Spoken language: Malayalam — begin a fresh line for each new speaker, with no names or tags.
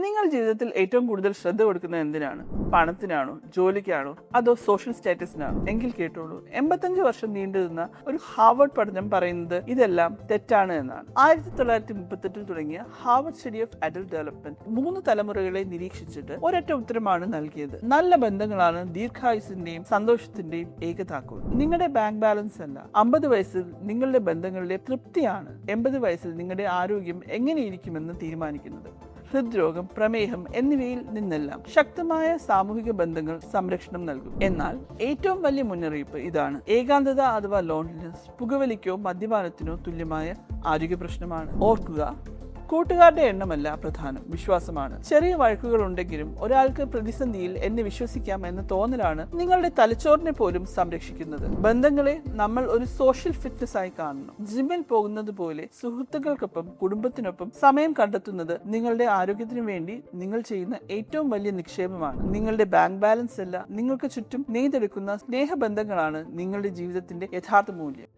നിങ്ങൾ ജീവിതത്തിൽ ഏറ്റവും കൂടുതൽ ശ്രദ്ധ കൊടുക്കുന്നത് എന്തിനാണ്? പണത്തിനാണോ, ജോലിക്കാണോ, അതോ സോഷ്യൽ സ്റ്റാറ്റസിനാണോ? എങ്കിൽ കേട്ടോളൂ, 85 വർഷം നീണ്ടുനിന്ന ഒരു ഹാർവർഡ് പഠനം പറയുന്നത് ഇതെല്ലാം തെറ്റാണ് എന്നാണ്. 1938 തുടങ്ങിയ Harvard study of adult development 3 തലമുറകളെ നിരീക്ഷിച്ചിട്ട് ഒരൊറ്റ ഉത്തരമാണ് നൽകിയത്: നല്ല ബന്ധങ്ങളാണ് ദീർഘായുസിന്റെയും സന്തോഷത്തിന്റെയും ഏകതാക്കോൽ. നിങ്ങളുടെ ബാങ്ക് ബാലൻസ് അല്ല 50 വയസ്സിൽ നിങ്ങളുടെ ബന്ധങ്ങളിലെ തൃപ്തിയാണ് 80 വയസ്സിൽ നിങ്ങളുടെ ആരോഗ്യം എങ്ങനെയിരിക്കുമെന്ന് തീരുമാനിക്കുന്നത്. ഹൃദ്രോഗം, പ്രമേഹം എന്നിവയിൽ നിന്നെല്ലാം ശക്തമായ സാമൂഹിക ബന്ധങ്ങൾ സംരക്ഷണം നൽകും. എന്നാൽ ഏറ്റവും വലിയ മുന്നറിയിപ്പ് ഇതാണ്: ഏകാന്തത അഥവാ ലോൺലിനെസ് പുകവലിക്കോ മദ്യപാനത്തിനോ തുല്യമായ ആരോഗ്യ പ്രശ്നമാണ്. ഓർക്കുക, കൂട്ടുകാരുടെ എണ്ണമല്ല പ്രധാനം, വിശ്വാസമാണ്. ചെറിയ വഴക്കുകൾ ഉണ്ടെങ്കിലും ഒരാൾക്ക് പ്രതിസന്ധിയിൽ എന്നെ വിശ്വസിക്കാം എന്ന തോന്നലാണ് നിങ്ങളുടെ തലച്ചോറിനെ പോലും സംരക്ഷിക്കുന്നത്. ബന്ധങ്ങളെ നമ്മൾ ഒരു സോഷ്യൽ ഫിറ്റ്നസ് ആയി കാണണം. ജിമ്മിൽ പോകുന്നത് പോലെ സുഹൃത്തുക്കൾക്കൊപ്പം, കുടുംബത്തിനൊപ്പം സമയം കണ്ടെത്തുന്നത് നിങ്ങളുടെ ആരോഗ്യത്തിനു വേണ്ടി നിങ്ങൾ ചെയ്യുന്ന ഏറ്റവും വലിയ നിക്ഷേപമാണ്. നിങ്ങളുടെ ബാങ്ക് ബാലൻസ് അല്ല, നിങ്ങൾക്ക് ചുറ്റും നെയ്തെടുക്കുന്ന സ്നേഹബന്ധങ്ങളാണ് നിങ്ങളുടെ ജീവിതത്തിന്റെ യഥാർത്ഥ മൂല്യം.